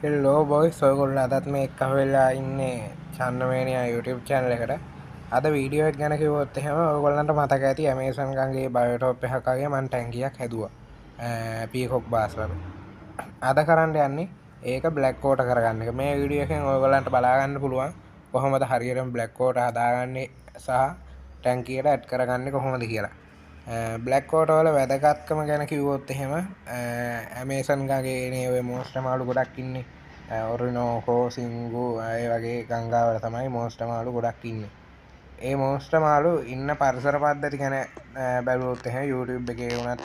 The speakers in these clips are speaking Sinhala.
හෙල්ලෝ බොයිස් ඔයගොල්ලෝ අදත් මේ එක්ක වෙලා ඉන්නේ චන්නමේනියා YouTube channel එකට. අද වීඩියෝ එක ගැන කිව්වොත් එහෙම ඔයගොල්ලන්ට මතක ඇති Amazon ගඟේ බයෝටොප් එකක් වගේ මම ටැංකියක් හැදුවා. පීකොක් බාස් වල. අද කරන්න යන්නේ ඒක බ්ලැක් කෝට් කරගන්න එක. මේ වීඩියෝ එකෙන් ඔයගොල්ලන්ට බලා ගන්න පුළුවන් කොහොමද හරියටම බ්ලැක් කෝට් හදාගන්නේ සහ ටැංකියට ඇඩ් කරගන්නේ කොහොමද කියලා. බ්ලැක් කෝට් වල වැදගත්කම ගැන කිව්වොත් එහෙම Amazon ගඟේ නේ ඔය මොස්ටර් මාළු ගොඩක් ඉන්නේ. ඔරිනෝකෝ සිංගු ඒ වගේ ගංගාවල තමයි මොස්ටර් මාළු ගොඩක් ඉන්නේ. ඒ මොස්ටර් මාළු ඉන්න පරිසර පද්ධති ගැන බැලුවොත් එහෙම YouTube එකේ වුණත්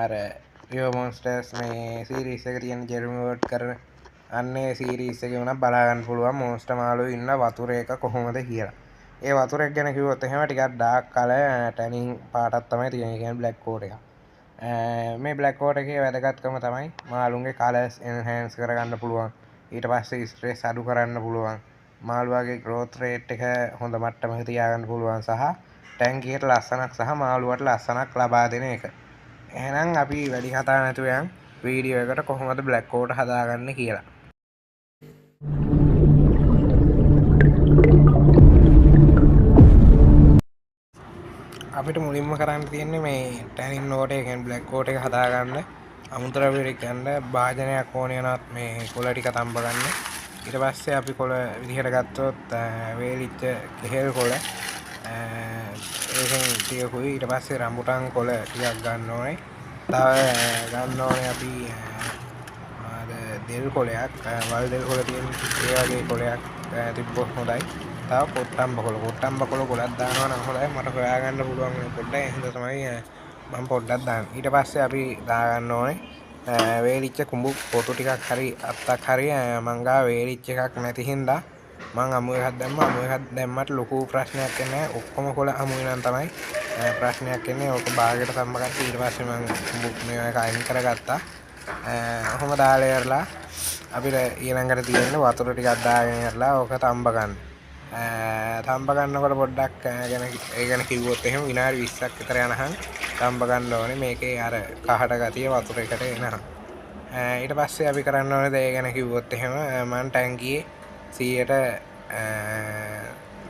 අර රියෝ මොන්ස්ටර්ස් මේ සීරීස් එක තියෙන ජෙරමි වර්ඩ් කරන අන්නේ සීරීස් එකේ වුණත් බලා ගන්න පුළුවන් මොස්ටර් මාළු ඉන්න වතුර එක කොහොමද කියලා. ඒ වතුර එක ගැන කිව්වොත් එහෙම ටිකක් ඩාර්ක් කලර් ටැනින් පාටක් තමයි තියෙන්නේ. කියන්නේ බ්ලැක් කෝට් එක. මේ බ්ලැක් කෝට් එකේ වැදගත්කම තමයි මාළුන්ගේ කලර්ස් එන්හෑන්ස් කරගන්න පුළුවන්. ඊට පස්සේ ස්ට්‍රෙස් අඩු කරන්න පුළුවන්. මාළුවාගේ growth rate එක හොඳ මට්ටමක තියාගන්න පුළුවන් සහ ටැංකියට ලස්සනක් සහ මාළුවට ලස්සනක් ලබා දෙන එක. එහෙනම් අපි වැඩි කතා නැතුව යන් වීඩියෝ එකට කොහොමද බ්ලැක් කෝට් හදාගන්නේ කියලා. අපිට මුලින්ම කරන්න තියෙන්නේ මේ ටැනින් නෝට් එක කියන්නේ බ්ලැක් කෝට් එක හදාගන්න අමුද්‍රව්‍ය ටික ගන්න භාජනයක් ඕනේ වෙනවත් මේ කොළ ටික තඹ ගන්න. ඊට පස්සේ අපි කොළ විදිහට ගත්තොත් වේලිච්ච කෙහෙල් කොළ ඒකෙන් ටිකකුයි ඊට පස්සේ රම්බුටන් කොළ ටිකක් ගන්න ඕනේ. තව ගන්න ඕනේ අපි දෙල් කොළයක් වල් දෙල් කොළ තියෙන ඒ වගේ කොළයක් තිබ්බොත් හොඳයි. තව කොට්ටම්බ කොළ ගොඩක් දානවා නම් හොඳයි. මට හොයාගන්න පුළුවන් පොඩ්ඩක් ඒ හින්දා තමයි මම පොඩ්ඩක් දාන්නේ. ඊට පස්සේ අපි දාගන්න ඕනේ වේලිච්ච කුඹු පොතු ටිකක් හරි අත්තක් හරි මං ගාව වේලිච්ච එකක් නැති හින්දා මං අමු එකක් දැම්මා. අමු එකක් දැම්මට ලොකු ප්‍රශ්නයක් එන්නේ නැහැ. ඔක්කොම කොළ අමු වෙනන් තමයි ප්‍රශ්නයක් එන්නේ. ඕක බාගෙට සම්ම කරලා ඊට පස්සේ මං කුඹු මේවා අයින් කරගත්තා. ඔහොම දාලා ඉවරලා අපිට ඊළඟට තියෙන්නේ වතුර ටිකක් දාගෙන ඉවරලා ඕක තඹ ගන්න. තඹ ගන්නකොට පොඩ්ඩක් ඒ ගැන කිව්වොත් එහෙම විනාඩි 20ක් විතර යනහන් තඹ ගන්න ඕනේ. මේකේ අර කහට ගතිය වතුර එකට එනහන්. ඊට පස්සේ අපි කරන්න ඕනේ දේ ගැන කිව්වොත් එහෙම මම ටැංකියේ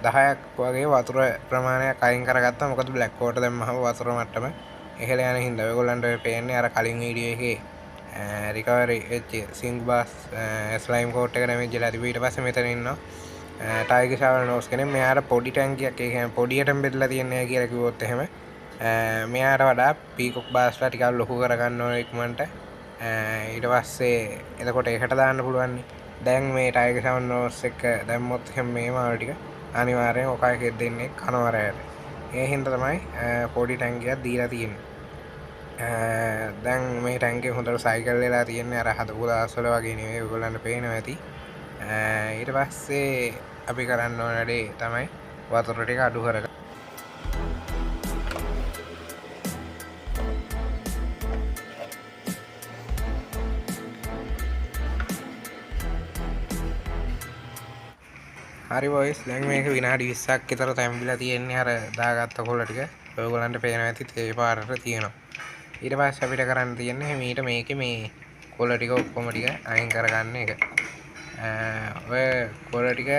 10ක් වගේ වතුර ප්‍රමාණයක් අයින් කරගත්තා. මොකද බ්ලැක් කෝට් දැම්මම වතුර මට්ටම ඉහළ යන හින්දා ඔයගොල්ලන්ට පේන්නේ අර කලින් වීඩියෝ එකේ රිකවරි වෙච්ච සිංක් බාස් ස්ලයිම් කෝට් එක ඩැමේජ් වෙලා තිබුණා. ඊට පස්සේ මෙතන ඉන්නවා ටයිගර් ෂාවල් නෝස් කෙනෙක්. මෙයාට පොඩි ටැංකියක් ඒ කියන්නේ පොඩියටම බෙදලා තියන්නේ කියලා කිව්වොත් එහෙම මෙයාට වඩා පීකොක් බාස්ලා ටිකක් ලොකු කරගන්න ඕනේ ඉක්මනට. ඊට පස්සේ එතකොට ඒකට දාන්න පුළුවන්. දැන් මේ ටයිගර් ෂාවල් නෝස් එක දැම්මොත් එහෙම මේ මාළු ටික අනිවාර්යෙන් ඔක එකෙන් දෙන්නේ කනවරයට. ඒ හින්දා තමයි පොඩි ටැංකියක් දීලා තියෙන්නේ. දැන් මේ ටැංකිය හොඳට සයිකල් වෙලා තියෙන්නේ. අර හදපු දාස්වල වගේ නෙවෙයි. ඔයගොල්ලන්ට පේනවා ඇති. ඊට පස්සේ අපි කරන්න ඕන වැඩේ තමයි වතුර ටික අඩු කරගන්න. හරි බොයිස්, දැන් මේක විනාඩි 20ක් විතර තැම්බිලා තියෙන්නේ. අර දාගත්ත කොළ ටික ඔයගොල්ලන්ට පේනවා ඇති තේ පාටට තියෙනවා. ඊට පස්සේ අපිට කරන්න තියෙන්නේ මේකේ මේ කොළ ටික ඔක්කොම ටික අයින් කරගන්න එක. ඔය කොළ ටික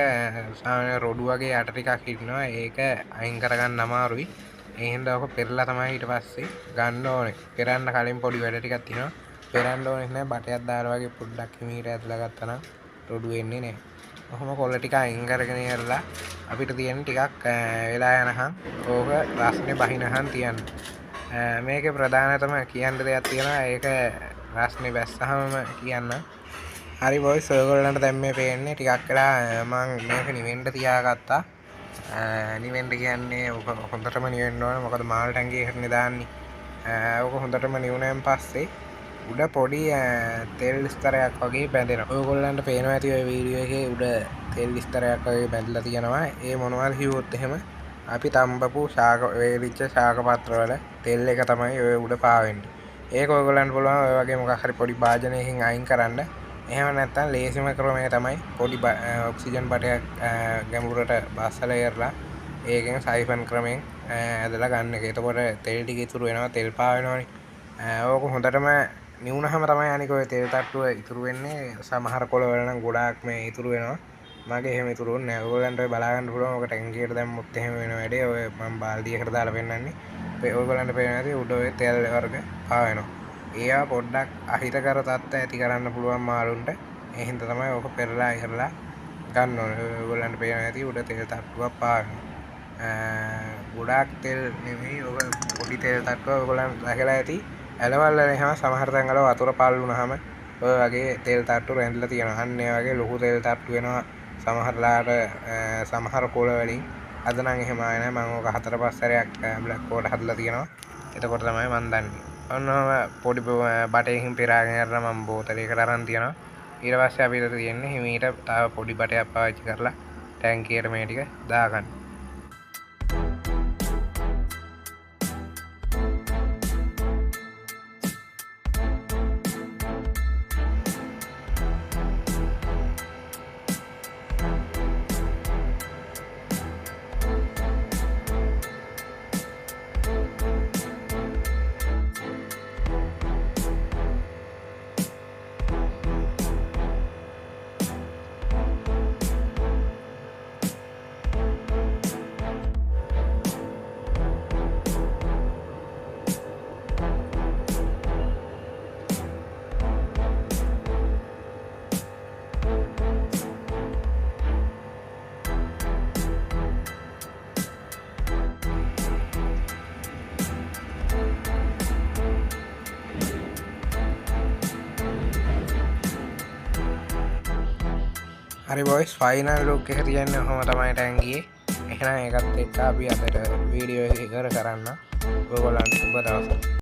සාමාන්‍ය රොඩු වගේ යට ටිකක් ඉන්නවා. ඒක අයින් කරගන්න අමාරුයි. ඒ හින්දා ඔක පෙරලා තමයි ඊට පස්සේ ගන්න ඕනේ. පෙරන්න කලින් පොඩි වැඩ ටිකක් තියෙනවා. පෙරන්න ඕනේ නැහැ. බටයක් දාලා වගේ පොඩ්ඩක් හිමීට ඇදලා ගත්තා නම් රොඩු වෙන්නේ නැහැ. ඔහොම කොළ ටික අයින් කරගෙන ඉවරලා අපිට තියෙන ටිකක් වෙලා යනහම් ඕක රස්නේ බහිනහම් තියන්න. මේකේ ප්‍රධානතම කියන්න දෙයක් තියෙනවා. ඒක රස්නේ බැස්සහම කියන්න. හරි බොයිස්, ඔයගොල්ලන්ට දැන් මේ පේන්නේ ටිකක් වෙලා මම මේක නිවෙන්න තියාගත්තා. නිවෙන්න කියන්නේ ඔක හොඳටම නිවෙන්න ඕනේ. මොකද මාල් ටැංකියකටනේ දාන්නේ. ඔක හොඳටම නිවුණාන් පස්සේ උඩ පොඩි තෙල් ස්තරයක් වගේ බැඳෙනවා. ඔයගොල්ලන්ට පේනවා ඇති ඔය වීඩියෝ එකේ උඩ තෙල් ස්තරයක් වගේ බැඳලා තියෙනවා. ඒ මොනවද හිව්වොත් එහෙම අපි තඹපු ශාක වේලිච්ච ශාක පත්‍රවල තෙල් එක තමයි ඔය උඩ පාවෙන්නේ. ඒක ඔයගොල්ලන්ට පුළුවන් ඔය වගේ මොකක් හරි පොඩි භාජනයකින් අයින් කරන්න. එහෙම නැත්නම් ලේසිම ක්‍රමය තමයි පොඩි ඔක්සිජන් බටයක් ගැඹුරට බස්සලා ඉරලා ඒකෙන් සයිෆන් ක්‍රමයෙන් ඇදලා ගන්න එක. එතකොට තෙල් ටික ඉතුරු වෙනවා. තෙල් පාවෙනවනේ. ඕක හොඳටම නිවුණහම තමයි අනික ඔය තෙල් තට්ටුව ඉතුරු වෙන්නේ. සමහර කොළවල නම් ගොඩාක් මේ ඉතුරු වෙනවා. මගේ එහෙම ඉතුරු වෙන්නේ නැහැ. ඔයගොල්ලන්ට ඔය බලා ගන්න පුළුවන්. ඔක ටැංකියට දැම්මොත් එහෙම වෙන වැඩේ. ඔය මම බාල්දියකට දාලා පෙන්නන්නේ. ඔයගොල්ලන්ට පේනවා ඇති උඩ ඔය තෙල් වර්ග පාවෙනවා. ඒවා පොඩ්ඩක් අහිතකර තත්ත්ව ඇති කරන්න පුළුවන් මාළුන්ට. ඒ හින්දා තමයි ඔක පෙරලා ඉහරලා ගන්න ඕනේ. ඔයගොල්ලන්ට පේනවා ඇති උඩ තෙල් තට්ටුවක් පාවෙනවා. ගොඩාක් තෙල් නෙමෙයි ඔක පොඩි තෙල් තට්ටුවක්. ඔයගොල්ලන් දැකලා ඇති ඇලවල් වල එහෙම සමහර තැන්වල වතුර පල් වුණාම ඔය වගේ තෙල් තට්ටු රැඳිලා තියෙනවා. අන්න ඒ වගේ ලොකු තෙල් තට්ටු වෙනවා සමහරලාට සමහර කොළ වලින්. අද නම් එහෙම ආයේ නැහැ. මම ඕක 4-5 සැරයක් බ්ලැක් කෝඩ් හදලා තියෙනවා. එතකොට තමයි මම දන්නේ. ඔන්නම පොඩි බටයකින් පෙරාගෙන යනවා මම බෝතලයකට අරන් තියනවා. ඊට පස්සේ අපිට තියෙන්නේ හිමීට තව පොඩි බටයක් පාවිච්චි කරලා ටැංකියට මේ ටික දාගන්න. හරි බොයිස් ෆයිනල් ලුක් එක තියන්නේ ඔහොම තමයි ටැංකියේ. එහෙනම් ඒකත් එක්ක අපි අදට වීඩියෝ එක ඉවර කරන්න. ඔයගොල්ලන්ට සුබ දවසක්.